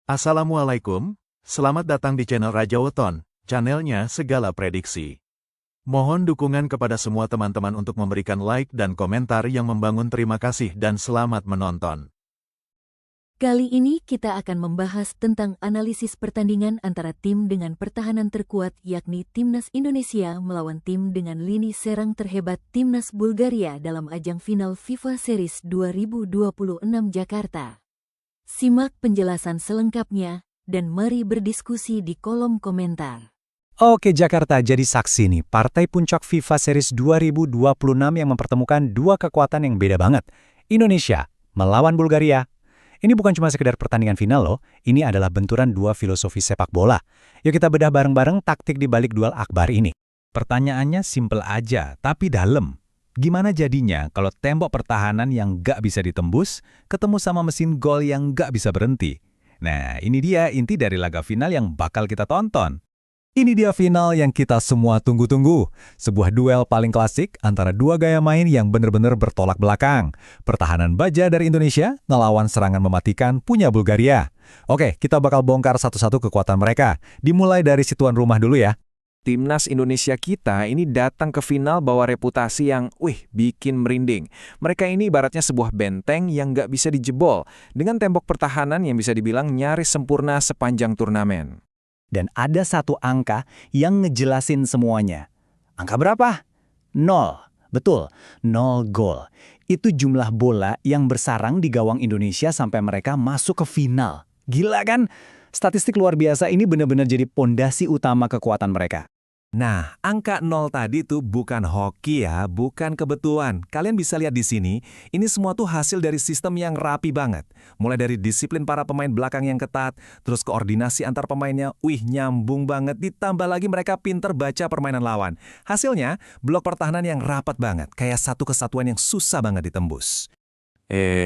Assalamualaikum, selamat datang di channel Raja Weton, channelnya segala prediksi. Mohon dukungan kepada semua teman-teman untuk memberikan like dan komentar yang membangun. Terima kasih dan selamat menonton. Kali ini kita akan membahas tentang analisis pertandingan antara tim dengan pertahanan terkuat yakni Timnas Indonesia melawan tim dengan lini serang terhebat Timnas Bulgaria dalam ajang final FIFA Series 2026 Jakarta. Simak penjelasan selengkapnya dan mari berdiskusi di kolom komentar. Oke, Jakarta jadi saksi nih, partai puncak FIFA Series 2026 yang mempertemukan dua kekuatan yang beda banget. Indonesia melawan Bulgaria. Ini bukan cuma sekedar pertandingan final loh, ini adalah benturan dua filosofi sepak bola. Yuk kita bedah bareng-bareng taktik di balik duel akbar ini. Pertanyaannya simple aja, tapi dalam. Gimana jadinya kalau tembok pertahanan yang nggak bisa ditembus, ketemu sama mesin gol yang nggak bisa berhenti? Nah, ini dia inti dari laga final yang bakal kita tonton. Ini dia final yang kita semua tunggu-tunggu. Sebuah duel paling klasik antara dua gaya main yang benar-benar bertolak belakang. Pertahanan baja dari Indonesia ngelawan serangan mematikan punya Bulgaria. Oke, kita bakal bongkar satu-satu kekuatan mereka. Dimulai dari si tuan rumah dulu ya. Timnas Indonesia kita ini datang ke final bawa reputasi yang, bikin merinding. Mereka ini ibaratnya sebuah benteng yang nggak bisa dijebol, dengan tembok pertahanan yang bisa dibilang nyaris sempurna sepanjang turnamen. Dan ada satu angka yang ngejelasin semuanya. Angka berapa? 0. Betul, 0 gol. Itu jumlah bola yang bersarang di gawang Indonesia sampai mereka masuk ke final. Gila kan? Statistik luar biasa ini benar-benar jadi pondasi utama kekuatan mereka. Nah, angka 0 tadi tuh bukan hoki ya, bukan kebetulan. Kalian bisa lihat di sini, ini semua tuh hasil dari sistem yang rapi banget. Mulai dari disiplin para pemain belakang yang ketat, terus koordinasi antar pemainnya, nyambung banget. Ditambah lagi mereka pinter baca permainan lawan. Hasilnya, blok pertahanan yang rapat banget, kayak satu kesatuan yang susah banget ditembus.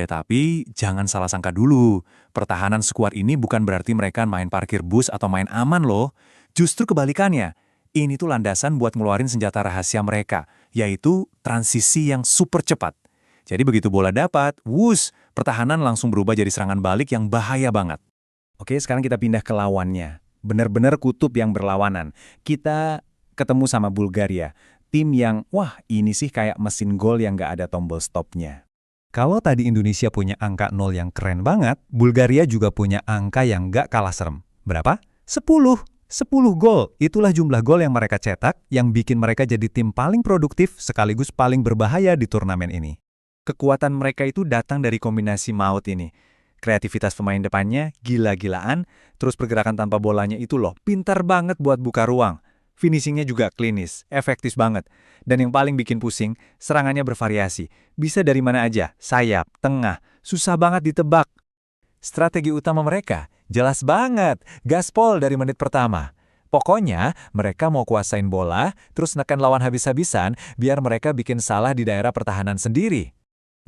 Tapi jangan salah sangka dulu. Pertahanan skuad ini bukan berarti mereka main parkir bus atau main aman loh. Justru kebalikannya. Ini tuh landasan buat ngeluarin senjata rahasia mereka, yaitu transisi yang super cepat. Jadi begitu bola dapat, pertahanan langsung berubah jadi serangan balik yang bahaya banget. Oke, sekarang kita pindah ke lawannya. Benar-benar kutub yang berlawanan. Kita ketemu sama Bulgaria. Tim yang, ini sih kayak mesin gol yang nggak ada tombol stopnya. Kalau tadi Indonesia punya angka 0 yang keren banget, Bulgaria juga punya angka yang nggak kalah serem. Berapa? 10 gol. Itulah jumlah gol yang mereka cetak, yang bikin mereka jadi tim paling produktif sekaligus paling berbahaya di turnamen ini. Kekuatan mereka itu datang dari kombinasi maut ini. Kreativitas pemain depannya gila-gilaan, terus pergerakan tanpa bolanya itu loh, pintar banget buat buka ruang. Finishingnya juga klinis, efektif banget. Dan yang paling bikin pusing, serangannya bervariasi. Bisa dari mana aja, sayap, tengah, susah banget ditebak. Strategi utama mereka jelas banget, gaspol dari menit pertama. Pokoknya mereka mau kuasain bola, terus neken lawan habis-habisan biar mereka bikin salah di daerah pertahanan sendiri.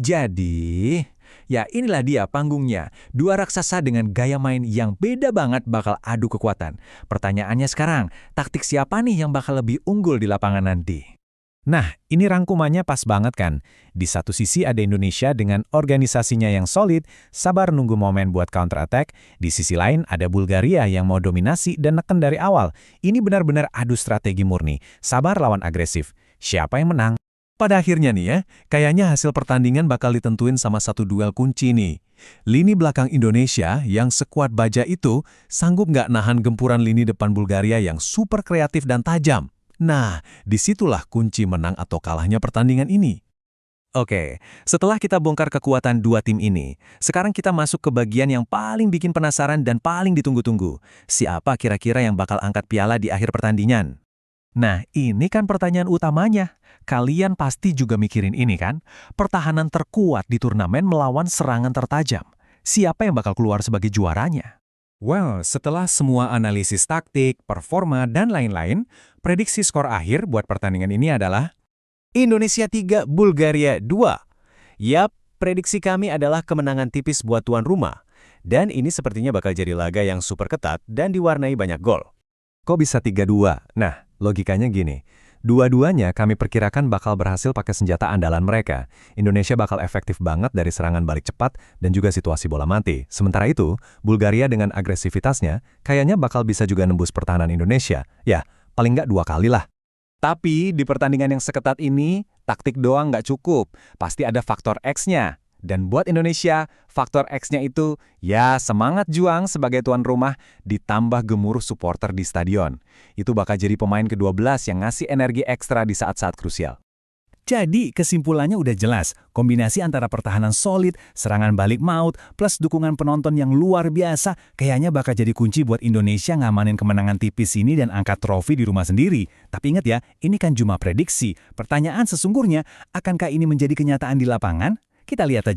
Jadi, ya inilah dia panggungnya. Dua raksasa dengan gaya main yang beda banget bakal adu kekuatan. Pertanyaannya sekarang, taktik siapa nih yang bakal lebih unggul di lapangan nanti? Nah, ini rangkumannya pas banget kan? Di satu sisi ada Indonesia dengan organisasinya yang solid, sabar nunggu momen buat counter attack. Di sisi lain ada Bulgaria yang mau dominasi dan neken dari awal. Ini benar-benar adu strategi murni, sabar lawan agresif. Siapa yang menang? Pada akhirnya nih ya, kayaknya hasil pertandingan bakal ditentuin sama satu duel kunci nih. Lini belakang Indonesia yang sekuat baja itu sanggup nggak nahan gempuran lini depan Bulgaria yang super kreatif dan tajam. Nah, disitulah kunci menang atau kalahnya pertandingan ini. Oke, setelah kita bongkar kekuatan dua tim ini, sekarang kita masuk ke bagian yang paling bikin penasaran dan paling ditunggu-tunggu. Siapa kira-kira yang bakal angkat piala di akhir pertandingan? Nah, ini kan pertanyaan utamanya. Kalian pasti juga mikirin ini kan? Pertahanan terkuat di turnamen melawan serangan tertajam. Siapa yang bakal keluar sebagai juaranya? Well, setelah semua analisis taktik, performa, dan lain-lain, prediksi skor akhir buat pertandingan ini adalah Indonesia 3, Bulgaria 2. Yap, prediksi kami adalah kemenangan tipis buat tuan rumah. Dan ini sepertinya bakal jadi laga yang super ketat dan diwarnai banyak gol. Kok bisa 3-2? Nah, logikanya gini. Dua-duanya kami perkirakan bakal berhasil pakai senjata andalan mereka. Indonesia bakal efektif banget dari serangan balik cepat dan juga situasi bola mati. Sementara itu, Bulgaria dengan agresivitasnya kayaknya bakal bisa juga nembus pertahanan Indonesia. Ya, paling nggak 2 kali lah. Tapi di pertandingan yang seketat ini, taktik doang nggak cukup. Pasti ada faktor X-nya. Dan buat Indonesia, faktor X-nya itu ya semangat juang sebagai tuan rumah ditambah gemuruh supporter di stadion. Itu bakal jadi pemain ke-12 yang ngasih energi ekstra di saat-saat krusial. Jadi, kesimpulannya udah jelas. Kombinasi antara pertahanan solid, serangan balik maut, plus dukungan penonton yang luar biasa, kayaknya bakal jadi kunci buat Indonesia ngamanin kemenangan tipis ini dan angkat trofi di rumah sendiri. Tapi ingat ya, ini kan cuma prediksi. Pertanyaan sesungguhnya, akankah ini menjadi kenyataan di lapangan? Kita lihat aja.